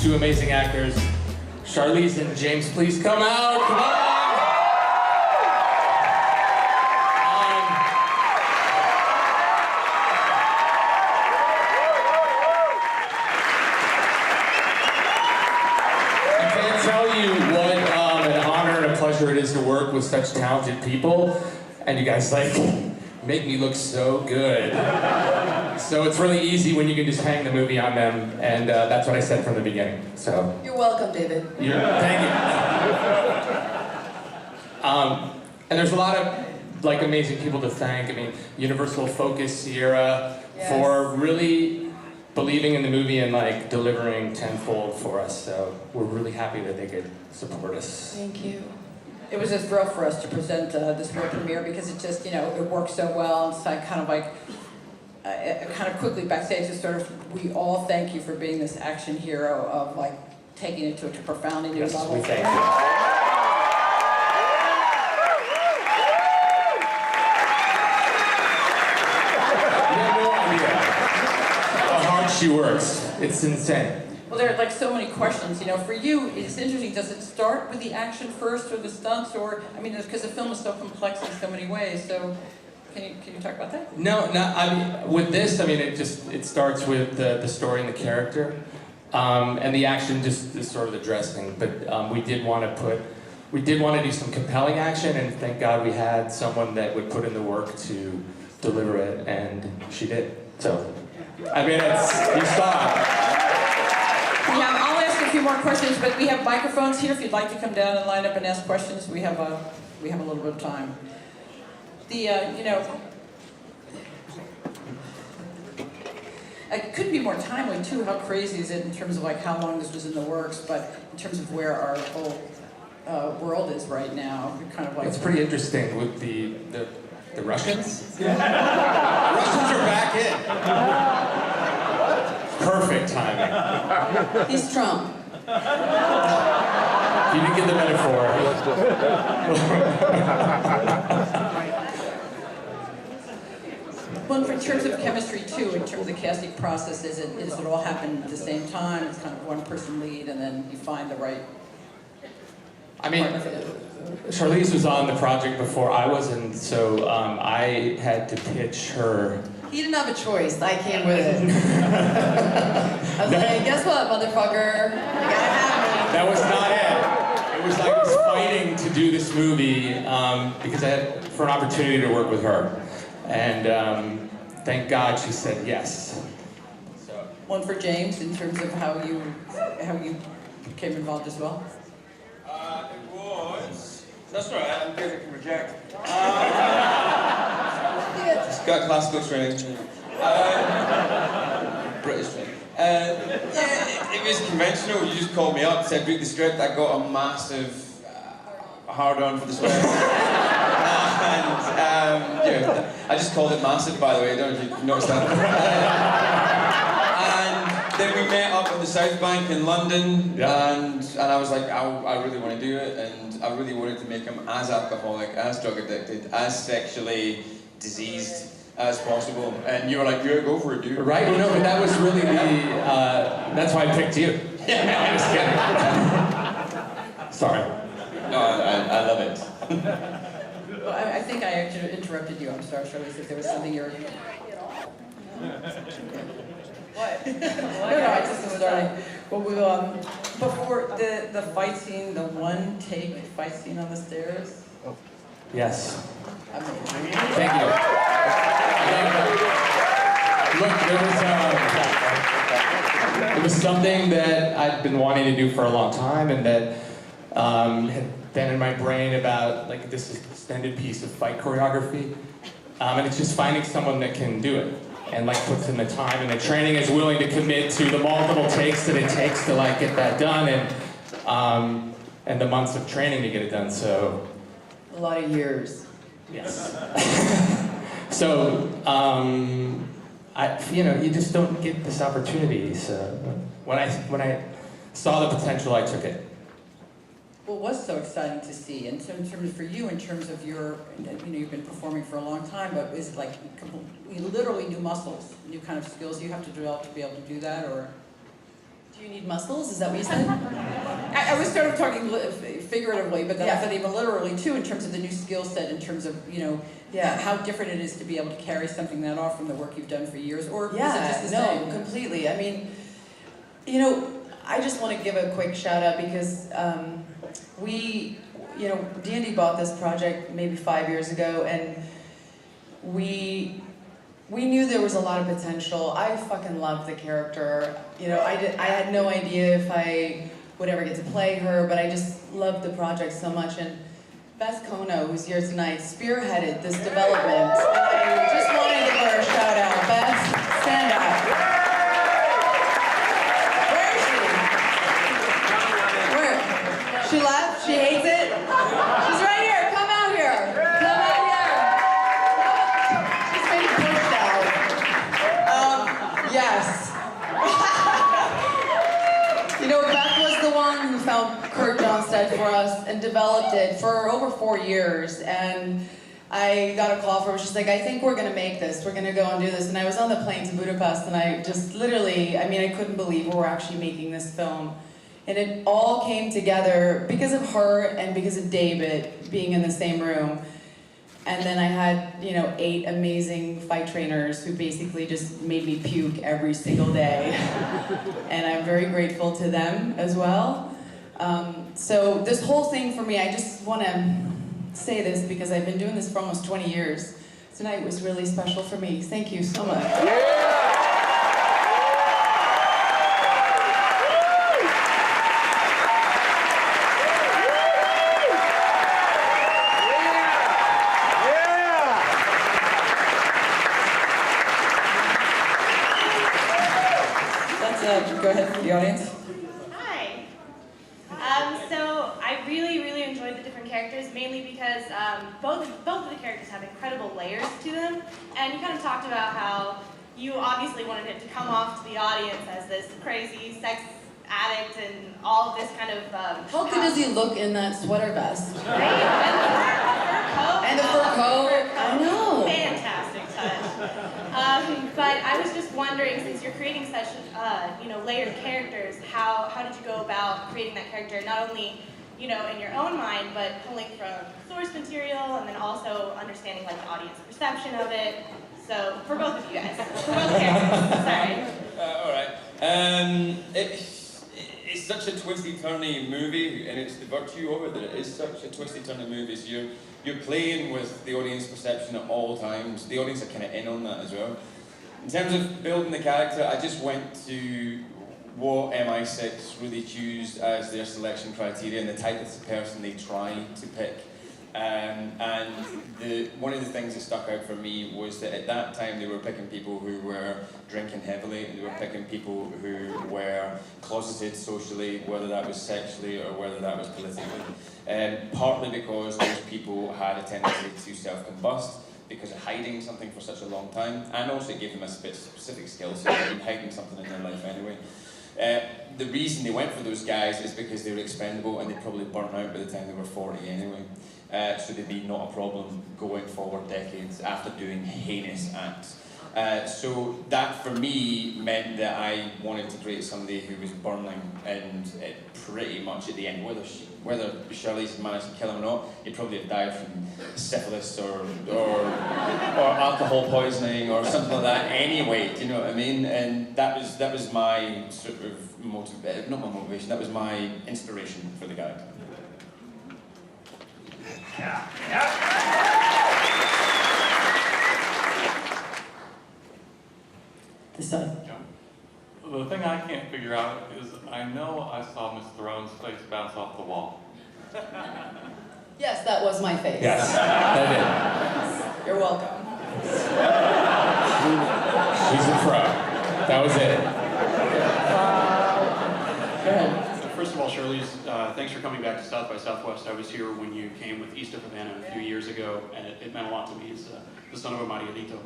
two amazing actors, Charlize and James. Please come out. Come on. I can't tell you what an honor and a pleasure it is to work with such talented people, and you guys like make me look so good. So it's really easy when you can just hang the movie on them, and that's what I said from the beginning. So you're welcome, David. Thank you. And there's a lot of like amazing people to thank. I mean, Universal Focus, Sierra, for really believing in the movie and like delivering tenfold for us. So we're really happy that they could support us. Thank you. It was a thrill for us to present this world premiere because it just, it worked so well. It's like kind of quickly backstage, it's sort of, we all thank you for being this action hero of like taking it to a profoundly new level. We thank you. You have no idea how hard she works. It's insane. Well, there are like so many questions. For you, it's interesting. Does it start with the action first, or the stunts, or because the film is so complex in so many ways. So, can you talk about that? No. I mean, with this, it starts with the story and the character, and the action just is sort of the dressing. But we did want to do some compelling action, and thank God we had someone that would put in the work to deliver it, and she did. So, you saw it. Yeah, I'll ask a few more questions, but we have microphones here. If you'd like to come down and line up and ask questions, we have a little bit of time. It could be more timely too. How crazy is it in terms of like how long this was in the works, but in terms of where our whole world is right now, we're kind of like. It's pretty interesting with the Russians. The Russians are back in. Perfect timing. He's Trump. You didn't get the metaphor. Well, in terms of chemistry too, in terms of the casting process, does it all happen at the same time? It's kind of one person lead, and then you find the right. Charlize was on the project before I was, and so I had to pitch her. He didn't have a choice. I came with it. I was like, guess what, motherfucker? You gotta have me. That was not it. It was like I was fighting to do this movie because I had for an opportunity to work with her, and thank God she said yes. So. One for James in terms of how you became involved as well. It was. That's right. I'm good. I can reject. Just got classical training. British training. It was conventional. You just called me up, said read the script. I got a massive hard-on for the swear. And I just called it massive, by the way. I don't know if you noticed that. And then we met up at the South Bank in London, and I was like, I really want to do it, and I really wanted to make him as alcoholic, as drug addicted, as sexually diseased as possible. And you were like, yeah, go for it, dude. Right? No, but that was really that's why I picked you. I'm just kidding. Sorry. No, I love it. Well, I think I actually interrupted you. I'm sorry, Charlize, if there was something you were. What? No, I just was starting. Well, before the fight scene, the one-take fight scene on the stairs. Yes. Amazing. Thank you. Look, it was something that I'd been wanting to do for a long time, and that had been in my brain about like this extended piece of fight choreography, and it's just finding someone that can do it and like puts in the time and the training, is willing to commit to the multiple takes that it takes to like get that done, and the months of training to get it done. So A lot of years. yes. So you just don't get this opportunity. So when I saw the potential, I took it. What was so exciting to see, in terms for you, in terms of your, you've been performing for a long time, but is it like literally new muscles, new kind of skills you have to develop to be able to do that, or? Do you need muscles? Is that what you said? I was sort of talking figuratively, but then I Yeah. said even literally too, in terms of the new skill set, in terms of, you know, Yeah. how different it is to be able to carry something that off from the work you've done for years, or is it Yeah, just the no, same? completely. I mean, you know, I just want to give a quick shout out because D&D bought this project maybe 5 years ago, and we knew there was a lot of potential. I fucking loved the character. You know, I had no idea if I would ever get to play her, but I just loved the project so much. And Beth Kono, who's here tonight, spearheaded this development. And I just wanted to give her a shout out. Beth, stand up. Where is she? Where? She left? She hates it? She's right here. Come out here. Come out here. She's being pushed out. Yes. You know, Beth was the one who found Kurt Johnstead for us and developed it for over 4 years. And I got a call from her. She's like, I think we're going to make this. We're going to go and do this. And I was on the plane to Budapest, and I just literally, I mean, I couldn't believe we were actually making this film. And it all came together because of her and because of David being in the same room. And then I had, you know, 8 amazing fight trainers who basically just made me puke every single day. And I'm very grateful to them as well. So this whole thing for me, I just want to say this because I've been doing this for almost 20 years. Tonight was really special for me. Thank you so much. Go ahead, the audience. Hi. So I really enjoyed the different characters, mainly because both of the characters have incredible layers to them. And you kind of talked about how you obviously wanted it to come off to the audience as this crazy sex addict and all of this kind of... How good does he look in that sweater vest? Right? And the fur coat. I know. Fantastic touch. But I was just wondering, since you're creating such, layered characters, how did you go about creating that character, not only, in your own mind, but pulling from source material, and then also understanding like the audience perception of it. So for both of you guys, for both characters. Sorry. All right. It's such a twisty-turny movie, and it's the virtue of it that it is such a twisty-turny movie. So you're playing with the audience perception at all times. The audience are kind of in on that as well. In terms of building the character, I just went to what MI6 really choose as their selection criteria and the type of person they try to pick. And one of the things that stuck out for me was that at that time they were picking people who were drinking heavily, and they were picking people who were closeted socially, whether that was sexually or whether that was politically. Partly because those people had a tendency to self-combust because of hiding something for such a long time, and also it gave them a specific skill set in hiding something in their life anyway. The reason they went for those guys is because they were expendable and they probably burnt out by the time they were 40 anyway. So they'd be not a problem going forward decades after doing heinous acts. So that for me meant that I wanted to create somebody who was burning, and pretty much at the end, whether Charlize managed to kill him or not, he'd probably have died from syphilis or alcohol poisoning or something like that anyway, do you know what I mean? And that was my sort of not my motivation, that was my inspiration for the guy. This side. The thing I can't figure out is I know I saw Miss Theron's face bounce off the wall. Yes, that was my face. Yes, that You're welcome. She's a pro. That was it. Go ahead. First of all, Charlize, thanks for coming back to South by Southwest. I was here when you came with East of Havana a few years ago, and it meant a lot to me as the son of a Marianito.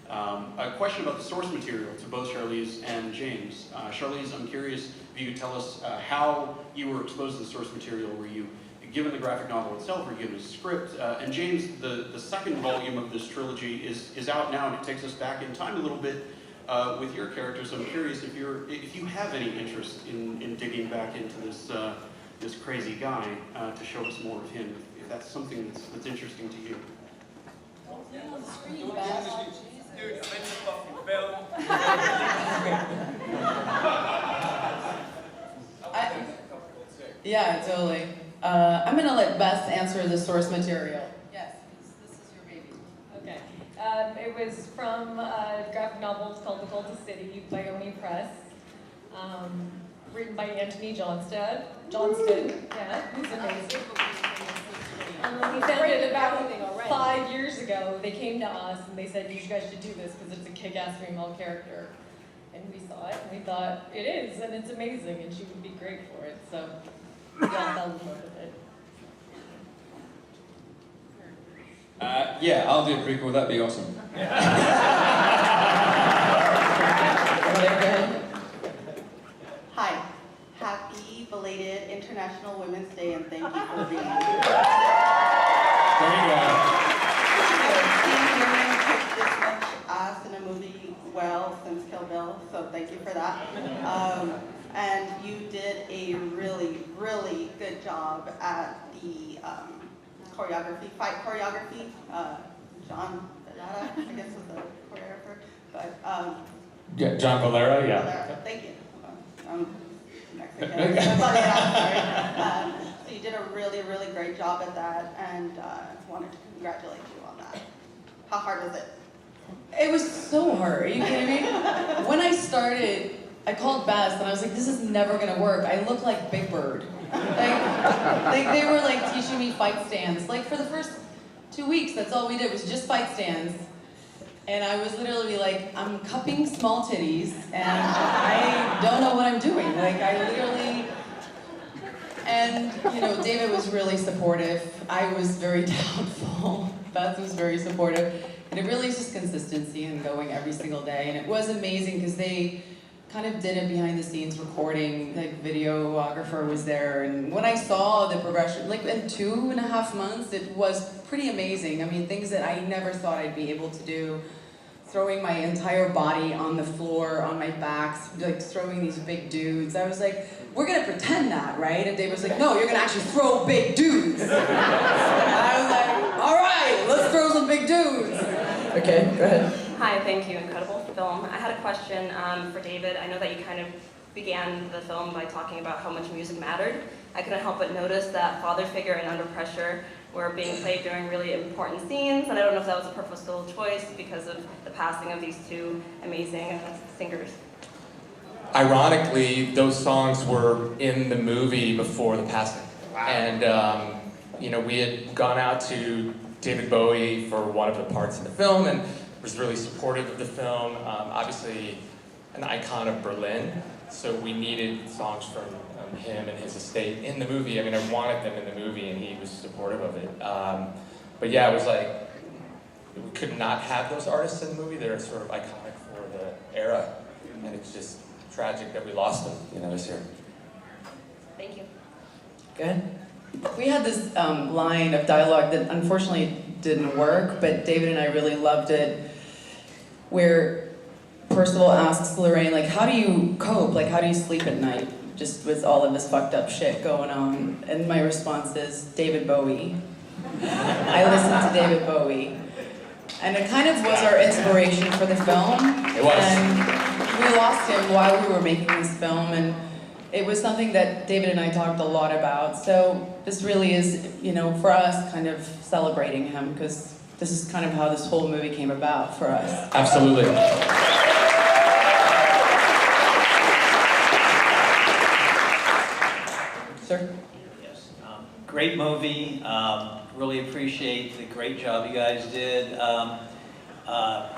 A question about the source material to both Charlize and James. Charlize, I'm curious if you could tell us how you were exposed to the source material. Were you given the graphic novel itself, or given a script? And James, the second volume of this trilogy is out now, and it takes us back in time a little bit. with your characters, I'm curious if you have any interest in digging back into this crazy guy to show us more of him, if that's something that's interesting to you. Dude, I'm in the fucking film. Yeah, totally. I'm gonna let Beth answer the source material. Yes, this is your baby. Okay. It was from a graphic novel called The Golden City by Oneofus, written by Anthony Johnston, yeah, who's amazing. We found it about 5 years ago. They came to us and they said, you guys should do this because it's a kick-ass female character. And we saw it and we thought, it is, and it's amazing, and she would be great for it. So we all fell in love with it. Yeah, I'll do a prequel, that'd be awesome. Hi. Happy belated International Women's Day and thank you for being here. There you go. Seeing women kick this much ass in a movie well since Kill Bill, so thank you for that. And you did a really, really good job at the choreography, fight choreography. John Valera, I guess was the choreographer, but Yeah, John Valera, yeah. Valera, thank you. Mexican. Sorry. So you did a really, really great job at that, and wanted to congratulate you on that. How hard was it? It was so hard. Are you kidding me? When I started, I called Beth and I was like, this is never gonna work. I look like Big Bird. Like they were like teaching me fight stands. Like for the first 2 weeks, that's all we did was just fight stands. And I was literally like, I'm cupping small titties and I don't know what I'm doing. Like I literally, and you know, David was really supportive. I was very doubtful. Beth was very supportive. And it really is just consistency and going every single day. And it was amazing because they kind of did it behind the scenes recording, like videographer was there. And when I saw the progression, like in 2.5 months, it was pretty amazing. I mean, things that I never thought I'd be able to do. Throwing my entire body on the floor, on my back, like throwing these big dudes. I was like, we're gonna pretend that, right? And Dave was like, no, you're gonna actually throw big dudes. And I was like, all right, let's throw some big dudes. Okay, go ahead. Hi, thank you. Incredible film. I had a question for David. I know that you kind of began the film by talking about how much music mattered. I couldn't help but notice that father figure and Under Pressure were being played during really important scenes, and I don't know if that was a purposeful choice because of the passing of these two amazing singers. Ironically, those songs were in the movie before the passing. Wow. And, you know, we had gone out to David Bowie for one of the parts in the film and was really supportive of the film. Obviously, an icon of Berlin, so we needed songs from him and his estate in the movie. I mean, I wanted them in the movie and he was supportive of it. But yeah, it was like, we could not have those artists in the movie. They're sort of iconic for the era. And it's just tragic that we lost them, you know, this year. Thank you. Good. We had this line of dialogue that unfortunately didn't work, but David and I really loved it, where Percival asks Lorraine, like, how do you cope? Like, how do you sleep at night? Just with all of this fucked up shit going on. And my response is, David Bowie. I listened to David Bowie. And it kind of was our inspiration for the film. It was. And we lost him while we were making this film, and it was something that David and I talked a lot about. So this really is, you know, for us, kind of celebrating him, because this is kind of how this whole movie came about for us. Absolutely. Sir? Yes. Great movie. Really appreciate the great job you guys did.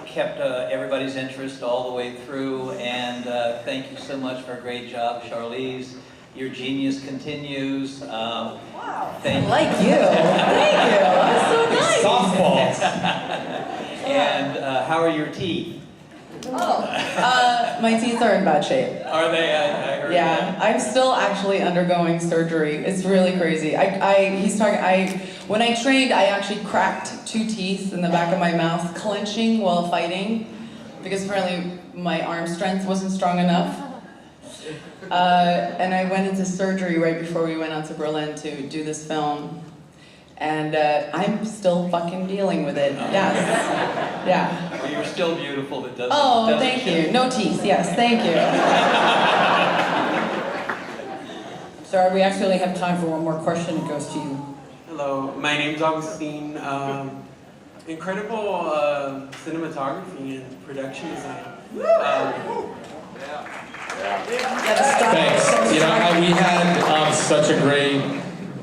Kept everybody's interest all the way through, and thank you so much for a great job, Charlize. Your genius continues. Wow. Thank you. Like you. Thank you. That's so nice. Softballs. And how are your teeth? Oh, my teeth are in bad shape. Are they? I heard Yeah, that. I'm still actually undergoing surgery. It's really crazy. When I trained, I actually cracked 2 teeth in the back of my mouth, clenching while fighting. because apparently my arm strength wasn't strong enough. And I went into surgery right before we went out to Berlin to do this film. And I'm still fucking dealing with it. Yes. Yeah. Well, you're still beautiful. That doesn't. Oh, doesn't thank change. you. No teeth. Yes, thank you. Sorry, we actually have time for one more question. It goes to you. Hello, my name's Augustine. Incredible cinematography and production design. Thanks. You know, we had such a great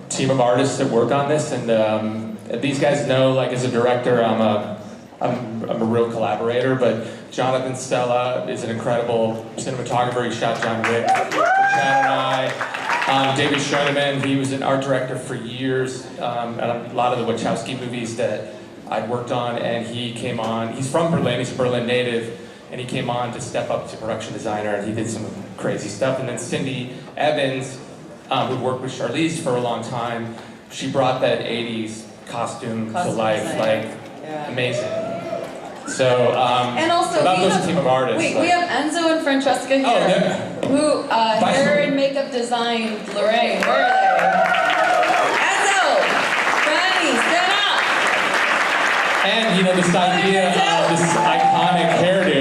team of artists that work on this, and these guys know, like, as a director, I'm a real collaborator, but Jonathan Stella is an incredible cinematographer. He shot John Wick for Chad and I. David Schoenemann, he was an art director for years, and a lot of the Wachowski movies that I'd worked on, and he came on. He's from Berlin, he's a Berlin native, and he came on to step up to production designer, and he did some crazy stuff. And then Cindy Evans, who worked with Charlize for a long time, she brought that 80s costume to life, design. like, amazing. So, And also, about we those have, team of artists. wait, like, we have Enzo and Francesca here, who hair and makeup designed Lorraine. Where are they? Enzo! Franny, stand up! And, you know, this idea of this iconic hairdo.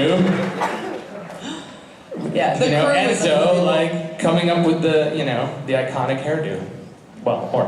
Yeah, the you know, crew is Enzo, unbelievable. like, coming up with the, you know, the iconic hairdo. Well, or